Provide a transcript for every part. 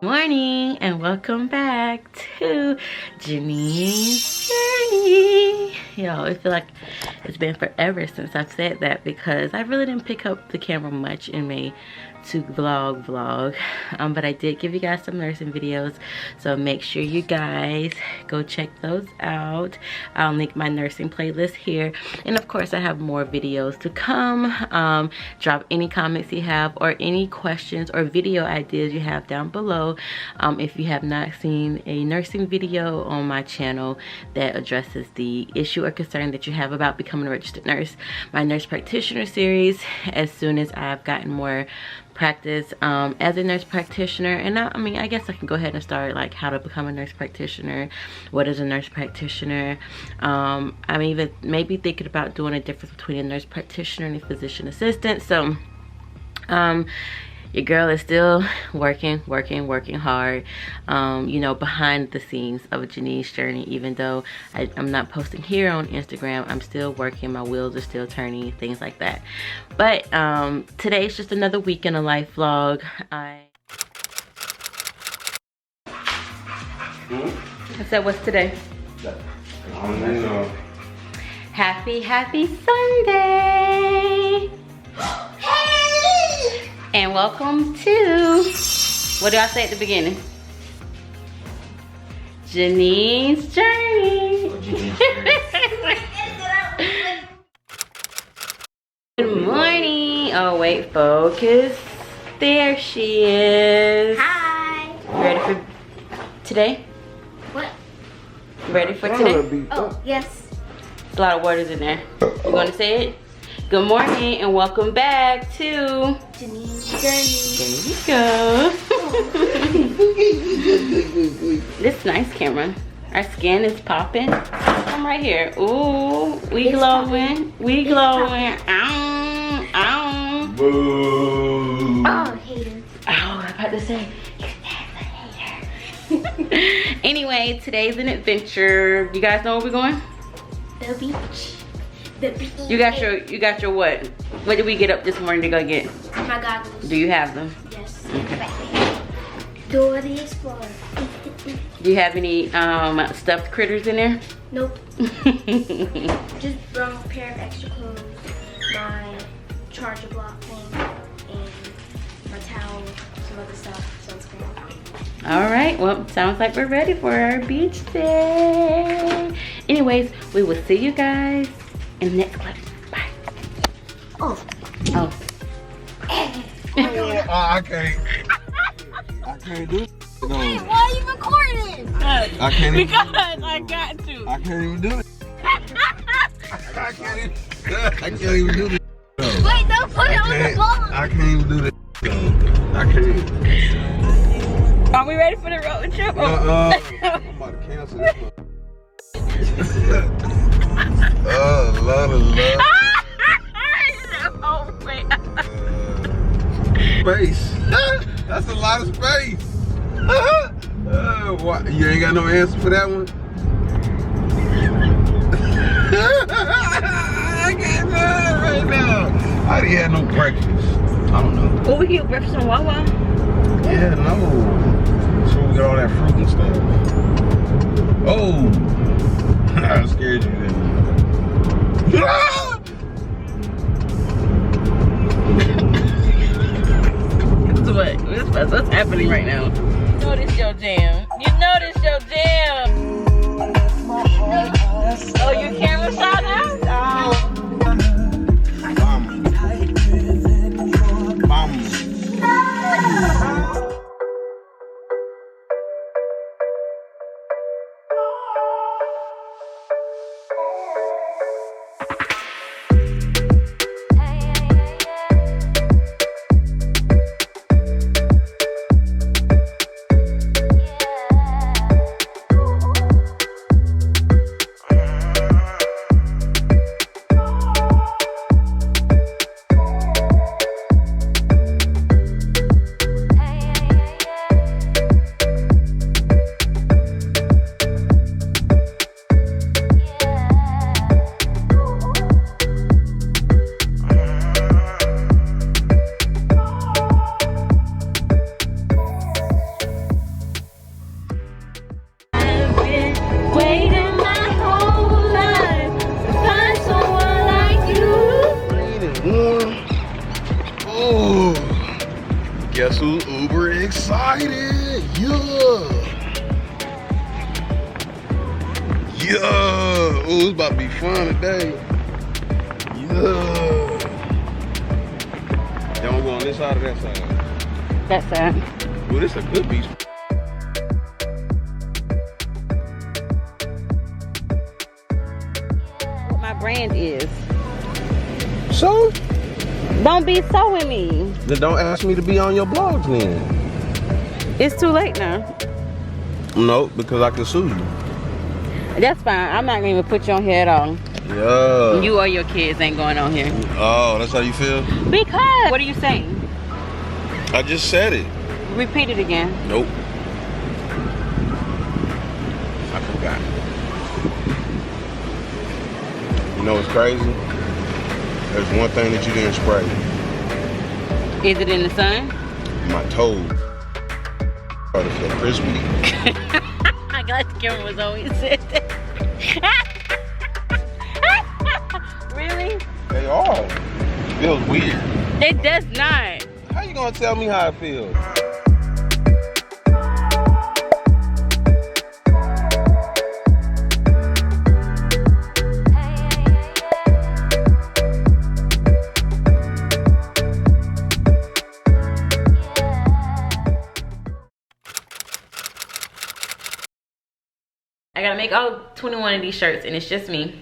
Morning and welcome back to Janine's Journey. Yo, I feel like it's been forever since I've said that because I really didn't pick up the camera much in May to vlog, but I did give you guys some nursing videos, so make sure you guys go check those out. I'll link my nursing playlist here, and of course I have more videos to come. Drop any comments you have or any questions or video ideas you have down below. If you have not seen a nursing video on my channel that addresses the issue or concern that you have about becoming a registered nurse, my nurse practitioner series, as soon as I've gotten more practice as a nurse practitioner, and I guess I can go ahead and start like how to become a nurse practitioner, what is a nurse practitioner. I'm even maybe thinking about doing a difference between a nurse practitioner and a physician assistant. So your girl is still working hard, you know, behind the scenes of Janine's journey. Even though I'm not posting here on Instagram, I'm still working, my wheels are still turning, things like that. But today's just another week in a life vlog. I said, what's today? I don't know. Happy Sunday! And welcome to, what do I say at the beginning? Janine's Journey. Good morning. Oh wait, focus. There she is. Hi. You ready for today? What? You ready for today? Oh, yes. There's a lot of words in there. You want to say it? Good morning and welcome back to Janine's Journey. There you go. This nice camera. Our skin is popping. I'm right here. Ooh, we glowing. We glowing. Ow, ow. Boo. Oh, hater. Oh, I was about to say, you're never a hater. Anyway, today's an adventure. You guys know where we're going? The beach. The beach. You got your what? What did we get up this morning to go get? My goggles. Do you have them? Yes. Okay. Dora the Explorer. Do you have any stuffed critters in there? Nope. Just brought a pair of extra clothes, my charger block thing, and my towel, some other stuff, sunscreen. All right, well, sounds like we're ready for our beach day. Anyways, we will see you guys in the next clip. Bye. Oh. Oh. I can't do it. No. Wait, why are you recording? I can't even. Because I got to. I can't even do it. I can't even do this. No. Wait, don't put it on the ball. I can't even do this. I can't. Are we ready for the road trip? I'm about to cancel this one. Oh, Lord of love. Space. That's a lot of space. What? You ain't got no answer for that one? I can't do it right now. I didn't have no breakfast. I don't know. Well, we get breakfast on Wawa. Yeah, no. So we get all that fruit and stuff. Oh. I scared you then. What's happening right now? You know this your jam. You know this your jam. Oh, you camera shot now? Guess who's uber excited? Yeah. Yeah. Oh, it's about to be fun today. Yeah. Y'all go on this side or that side? That side. Well, this is a good beach. What my brand is. So? Don't be so with me. Then don't ask me to be on your blogs then. It's too late now. No, because I can sue you. That's fine. I'm not gonna even put you on here at all. Yeah. You or your kids ain't going on here. Oh, that's how you feel? Because. What are you saying? I just said it. Repeat it again. Nope. I forgot. You know what's crazy? There's one thing that you didn't spray. Is it in the sun? My toes. Started to feel crispy. I'm glad the camera was on when you said that. Really? They are. It feels weird. It does not. How you gonna tell me how it feels? I gotta make all 21 of these shirts, and it's just me.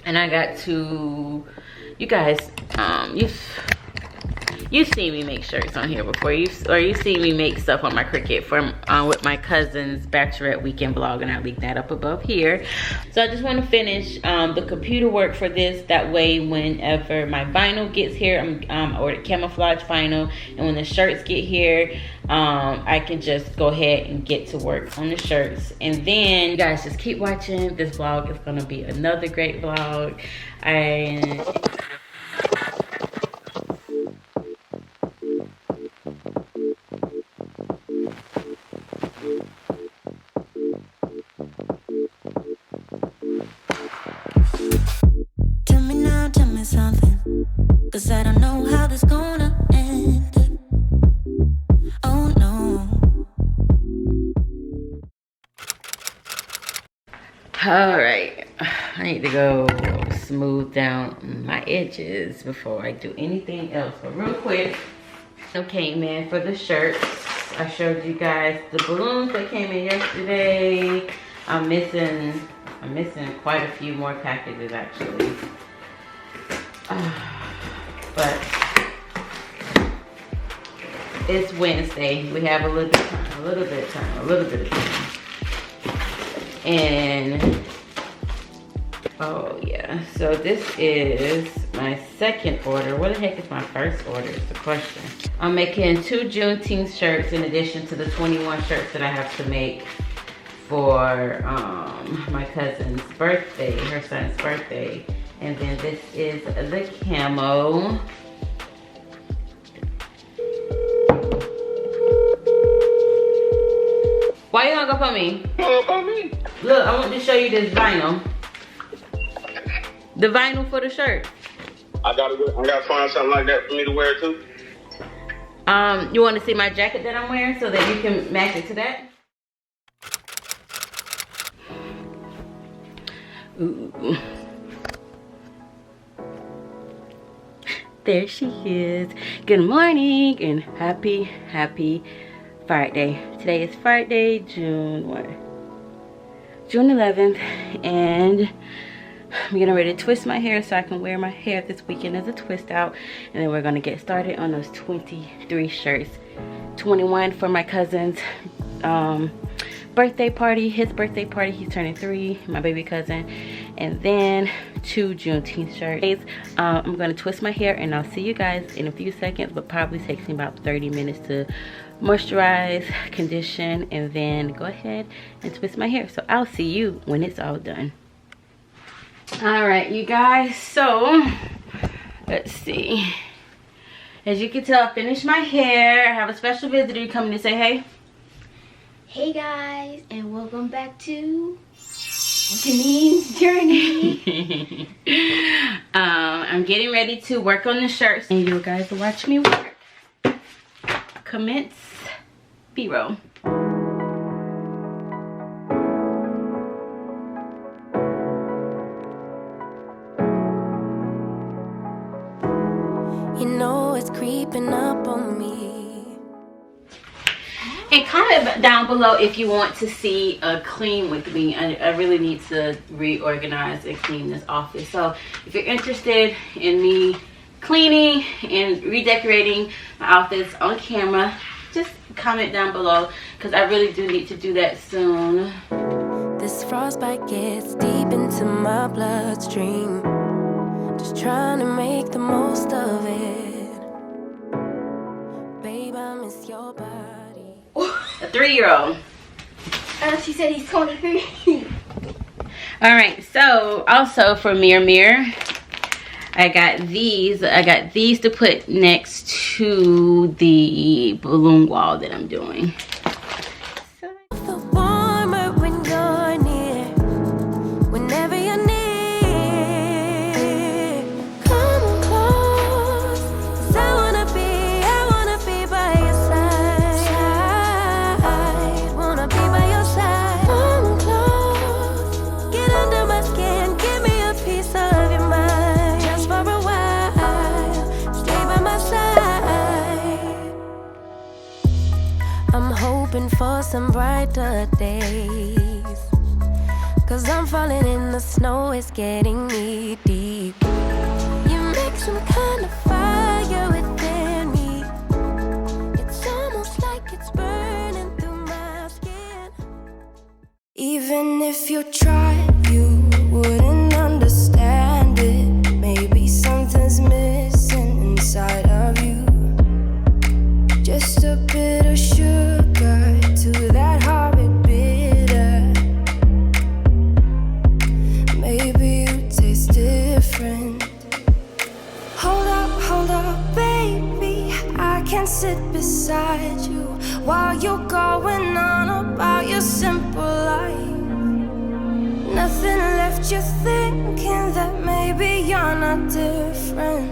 And I got to, you guys, you've seen me make shirts on here before, you've seen me make stuff on my Cricut from with my cousin's bachelorette weekend vlog, and I'll link that up above here. So I just want to finish the computer work for this. That way, whenever my vinyl gets here, I ordered camouflage vinyl, and when the shirts get here, I can just go ahead and get to work on the shirts. And then you guys just keep watching. This vlog is gonna be another great vlog. Tell me something, 'cause I don't know how this gonna end. Oh no. All right, I need to go smooth down my edges before I do anything else. But real quick, okay, man, for the shirts, I showed you guys the balloons that came in yesterday. I'm missing quite a few more packages actually. But it's Wednesday. We have a little bit of time. And oh yeah, so this is my second order. What the heck is my first order is the question. I'm making 2 Juneteenth shirts in addition to the 21 shirts that I have to make for my cousin's birthday, her son's birthday. And then this is the camo. Why you hung up on me? Look, I want to show you this vinyl. The vinyl for the shirt. I gotta find something like that for me to wear too. You want to see my jacket that I'm wearing so that you can match it to that? Ooh. There she is. Good morning and happy Friday. Today is Friday, June 11th, and I'm getting ready to twist my hair so I can wear my hair this weekend as a twist out, and then we're gonna get started on those 23 shirts. 21 for my cousin's birthday party, his birthday party. He's turning 3, my baby cousin. And then 2 Juneteenth shirts. I'm gonna twist my hair, and I'll see you guys in a few seconds, but probably takes me about 30 minutes to moisturize, condition, and then go ahead and twist my hair. So I'll see you when it's all done. All right, you guys, so let's see. As you can tell, I finished my hair. I have a special visitor coming to say hey. Hey guys, and welcome back to Janine's Journey. I'm getting ready to work on the shirts, and you guys will watch me work. commence B-roll. You know it's creeping up on me. And comment down below if you want to see a clean with me. I really need to reorganize and clean this office. So if you're interested in me cleaning and redecorating my office on camera, just comment down below, because I really do need to do that soon. This frostbite gets deep into my bloodstream. Just trying to make the most of it. Babe, I miss your body. A 3-year-old. She said he's 23. All right, so also for mirror, I got these to put next to the balloon wall that I'm doing. The warmer when you're near, whenever you're near. Come on close, 'cause I wanna be by your side. Wanna be by your side. Come on close, get under my skin, give me a piece of your mind. Just for a while, stay by my side. I'm hoping for some brighter days, 'cause I'm falling in the snow, it's getting knee deep. You make some kind of fire within me. It's almost like it's burning through my skin. Even if you tried, you wouldn't understand it. Maybe something's missing inside of you. Just a bit of sugar to that horrid bitter. Maybe you taste different. Hold up, baby. I can sit beside you while you're going on about your simple life. Nothing left you thinking that maybe you're not different.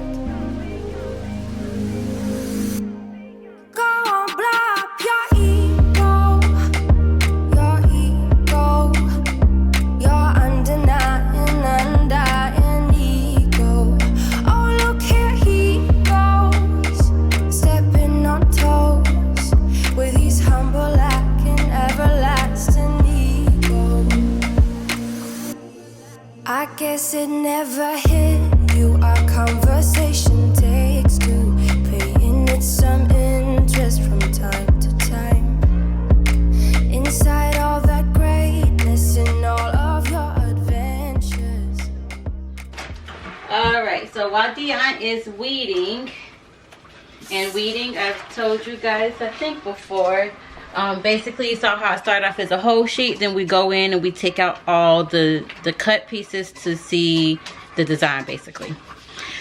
I guess it never hit you. Our conversation takes two, paying it some interest from time to time. Inside all that greatness and all of your adventures. Alright, so while Dion is weeding, I've told you guys, I think before, basically you saw how I started off as a whole sheet, then we go in and we take out all the cut pieces to see the design basically.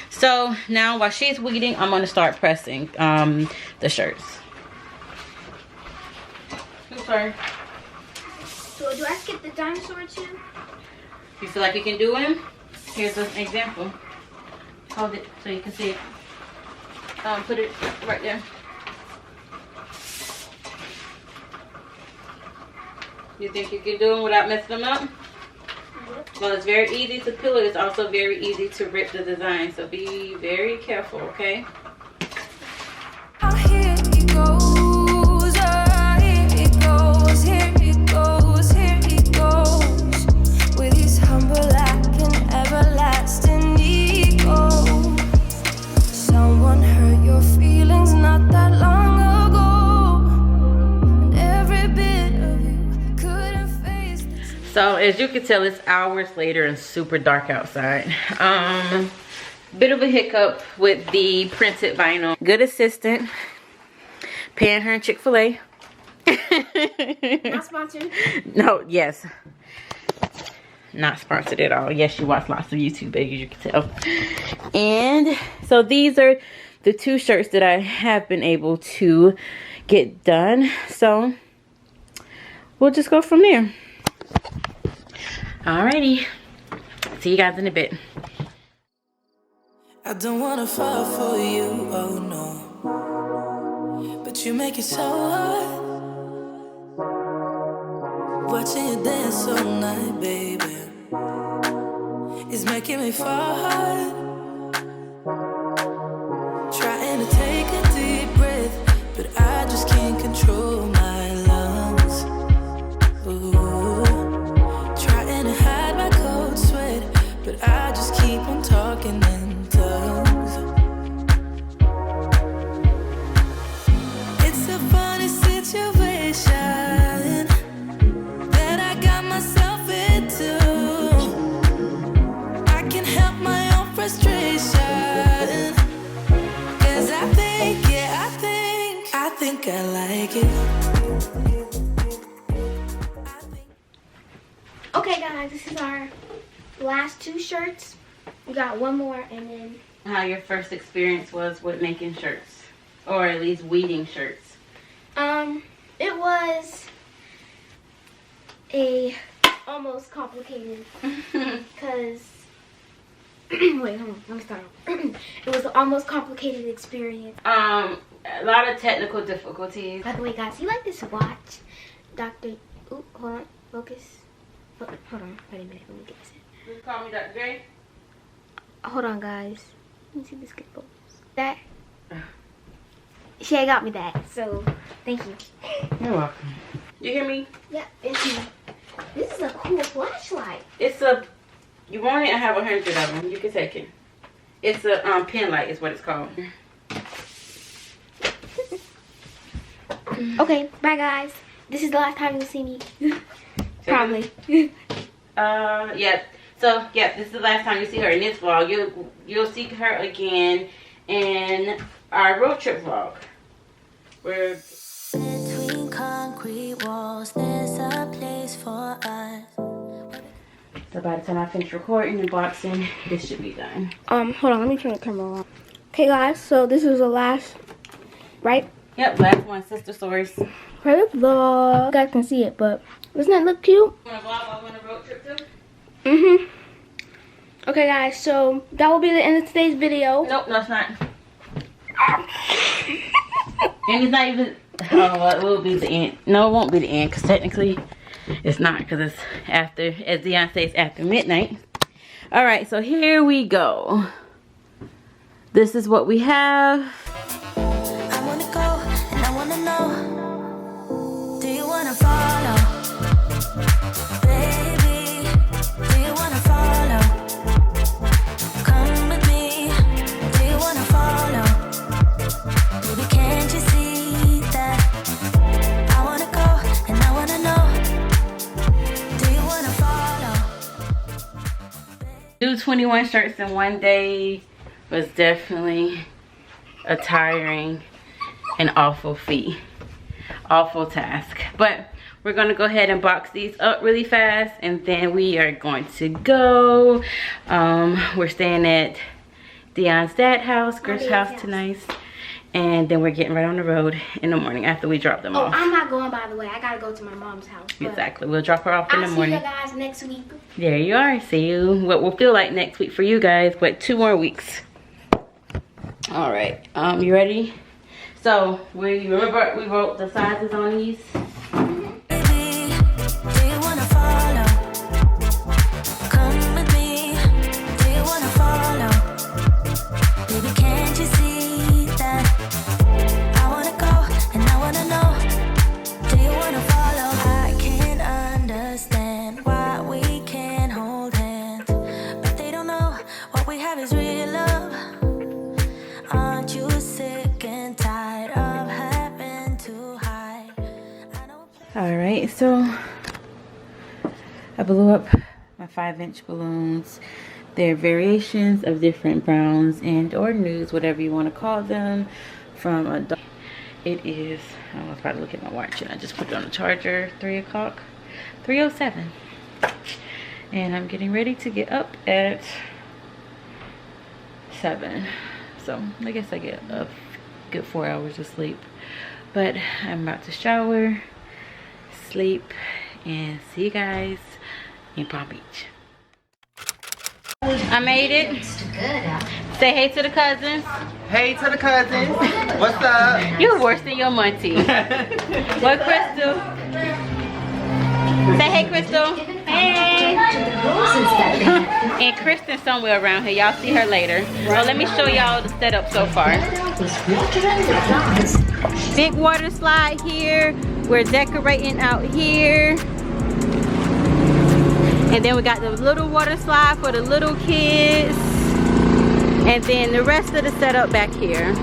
So now while she's weeding, I'm going to start pressing the shirts. I'm sorry. So do I skip the dinosaur too? You feel like you can do him? Here's an example. Hold it so you can see it. Put it right there. You think you can do them without messing them up? Well, it's very easy to peel it. It's also very easy to rip the design. So be very careful, okay? Here it goes, here it goes, here it goes, here it goes. With his humble lack and everlasting ego. Someone hurt your feelings not that long ago. And every bit of you couldn't face this. So as you can tell, it's hours later and super dark outside. Bit of a hiccup with the printed vinyl. Good assistant, paying her in Chick-fil-A. Not sponsored. No, yes, not sponsored at all. Yes, she watched lots of YouTube, as you can tell. And so these are the two shirts that I have been able to get done. So we'll just go from there. Alrighty, see you guys in a bit. I don't wanna fall for you, oh no. But but you make it so hard. Watching you dance all night, baby, is making me fall hard. Trying to take a deep breath, but I just can't control my lungs. Ooh. Trying to hide my cold sweat, but I just keep on talking in tongues. It's a funny situation that I got myself into. I can help my own frustration, 'cause I think, yeah, I think I like it. Okay guys, this is our last 2 shirts. We got one more and then... How your first experience was with making shirts, or at least weeding shirts? It was almost complicated because wait, hold on, let me start over. It was an almost complicated experience. A lot of technical difficulties. By the way guys, you like this watch? Dr. Ooh, hold on, focus. Hold on, wait a minute, let me get this in. Just call me Dr. J. Hold on guys, let me see this good focus. That she ain't got me that, so thank you. You're welcome. You hear me? Yeah, this is a cool flashlight. It's a, you want it, I have 100 of them. You can take it. It's a pen light is what it's called. Okay, bye guys. This is the last time you'll see me. Probably. Yeah. So yeah, this is the last time you see her in this vlog. You'll see her again in our road trip vlog. Where Between concrete walls, there's a place for us. so by the time I finish recording and boxing, this should be done. Hold on, let me turn the camera on. Okay guys, so this is the last, right? Yep, last one, Sister Stories. You Perfect vlog. You guys can see it, but doesn't that look cute? wanna vlog while we're on a road trip too? Okay guys, so that will be the end of today's video. Nope, no it's not. And it's not even, oh, it will be the end. No, it won't be the end, because technically it's not, because it's after, as Dion says, after midnight. All right, so here we go. This is what we have. I wanna go and I wanna know. Do you wanna follow? Baby, do you wanna follow? Come with me. Do you wanna follow? Baby, can't you see that? I wanna go and I wanna know. Do you wanna follow? Do 21 shirts in one day was definitely a tiring and awful feat. Awful task. But we're gonna go ahead and box these up really fast and then we are going to go. We're staying at Dion's dad's house, Griff's house tonight. And then we're getting right on the road in the morning after we drop them off. I'm not going, by the way. I gotta go to my mom's house. Exactly. We'll drop her off in the morning. I'll see you guys next week. There you are. See you. What will feel like next week for you guys, but 2 more weeks. All right. You ready? So we remember we wrote the sizes on these. Baby, do you wanna follow? Come with me. Do you wanna follow? Baby, can't you see that? I wanna go and I wanna know. Do you wanna follow? I can't understand why we can't hold hands, but they don't know what we have is real love. Aren't you sick and tired of having to hide? All right. So I blew up my 5-inch balloons. They're variations of different browns and or nudes, whatever you want to call them. From a it is, I was about to look at my watch and I just put it on the charger. 3 o'clock, 3:07, and I'm getting ready to get up at 7. So I guess I get a good 4 hours of sleep. But I'm about to shower, sleep, and see you guys in Palm Beach. I made it. Say hey to the cousins. Hey to the cousins. What's up? You're worse than your Monty. What, Crystal? Say hey, Crystal. Hey. And Kristen's somewhere around here. Y'all see her later. So let me show y'all the setup so far. Big water slide here. We're decorating out here. And then we got the little water slide for the little kids. And then the rest of the setup back here.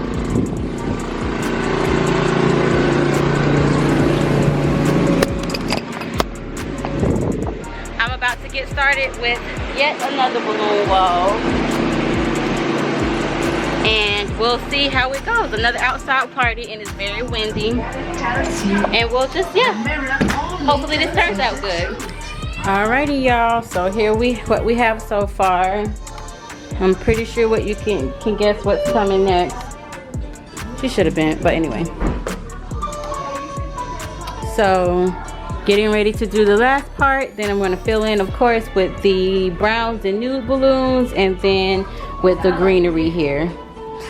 I'm about to get started with yet another balloon wall. And we'll see how it goes. Another outside party, and it's very windy. And we'll just, yeah, hopefully this turns out good. Alrighty, y'all, so here what we have so far. I'm pretty sure what you can guess what's coming next. She should have been, but anyway. So getting ready to do the last part. Then I'm going to fill in, of course, with the browns and nude balloons, and then with the greenery here.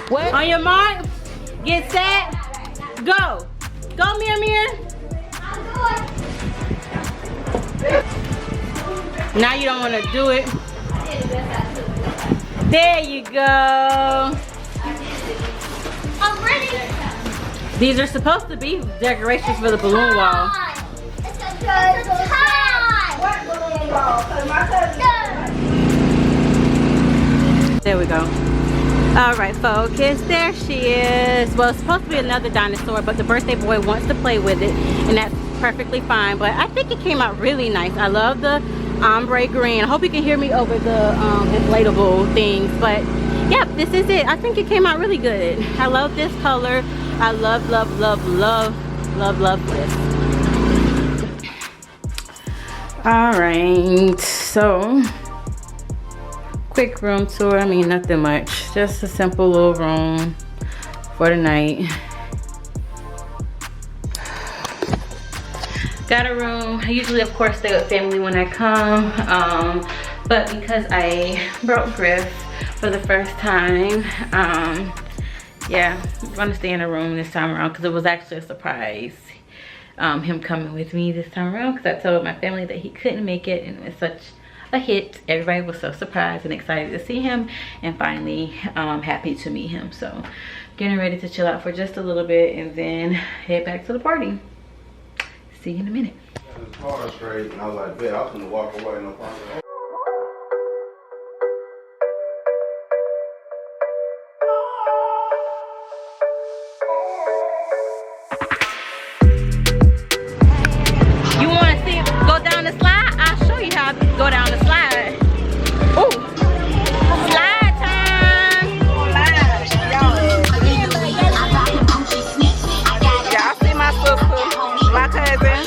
What? On your mark, get set, go. Go, Mir. Now you don't want to do it. There you go. I'm ready. These are supposed to be decorations for the balloon wall. It's a time. What balloon wall? There we go. All right, focus. There she is. Well, it's supposed to be another dinosaur, but the birthday boy wants to play with it, and that's perfectly fine. But I think it came out really nice. I love the ombre green. I hope you can hear me over the inflatable things, but yeah, this is it. I think it came out really good. I love this color. I love this. All right, so quick room tour. I mean, nothing much, just a simple little room for the night. Got a room. I usually, of course, stay with family when I come, but because I broke Griff for the first time, yeah, I'm gonna stay in a room this time around because it was actually a surprise, him coming with me this time around, because I told my family that he couldn't make it, and it was such a hit. Everybody was so surprised and excited to see him, and finally happy to meet him. So getting ready to chill out for just a little bit and then head back to the party. See you in a minute. The car straight, and I was like, "Bet I was gonna walk away, no problem." You want to see go down the slide? I'll show you how to go down the slide. Ooh, slide time! Y'all see my sister, my cousin.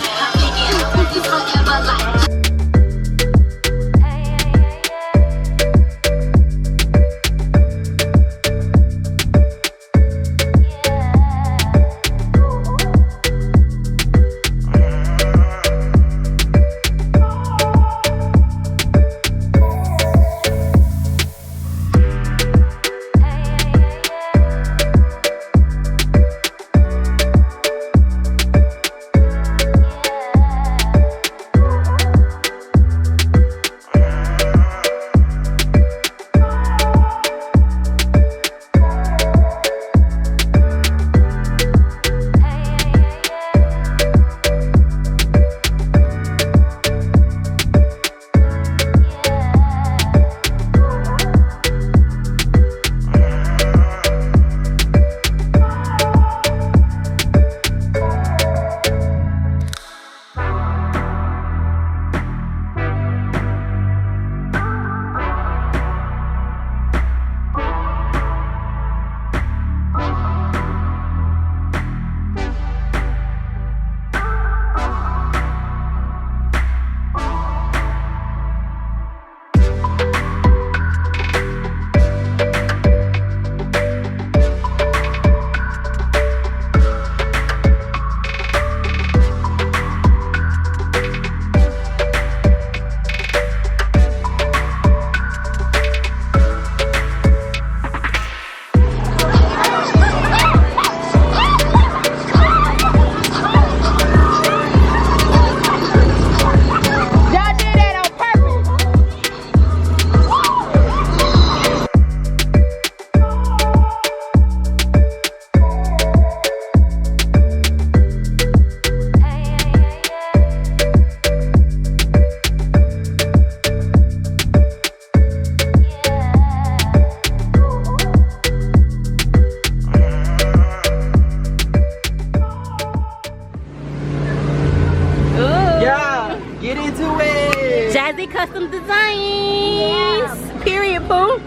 custom designs. Period, boo.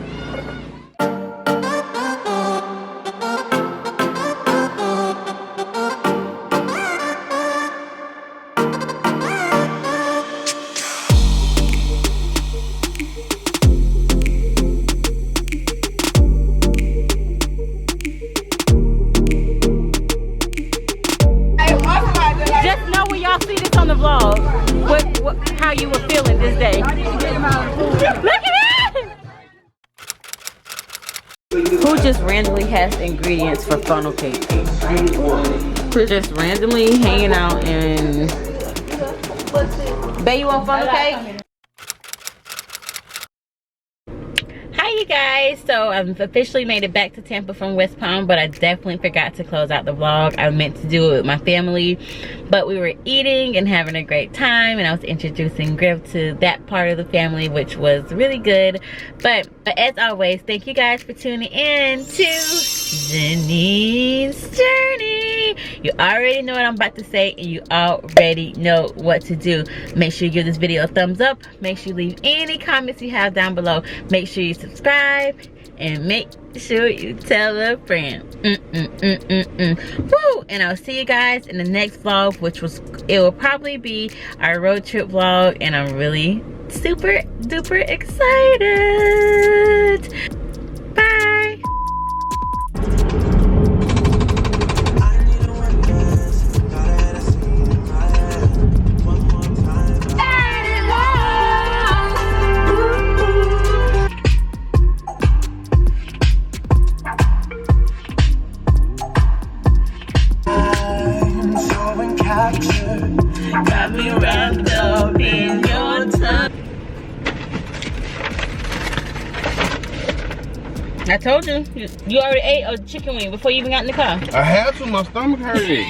Just know when y'all see this on the vlog, how you were feeling this day. Look at it! Who just randomly has ingredients for funnel cake? We're just randomly hanging out and... Babe, you want funnel cake? Hi you guys, so I've officially made it back to Tampa from West Palm, but I definitely forgot to close out the vlog. I meant to do it with my family, but we were eating and having a great time, and I was introducing Griff to that part of the family, which was really good. But as always, thank you guys for tuning in to Janine's Journey. You already know what I'm about to say, and you already know what to do. Make sure you give this video a thumbs up. Make sure you leave any comments you have down below. Make sure you subscribe, and make sure you tell a friend. Woo! And I'll see you guys in the next vlog, it will probably be our road trip vlog, and I'm really super duper excited. Bye. Got me wrapped up in your touch. I told you, you already ate a chicken wing before you even got in the car. I had to, my stomach hurted.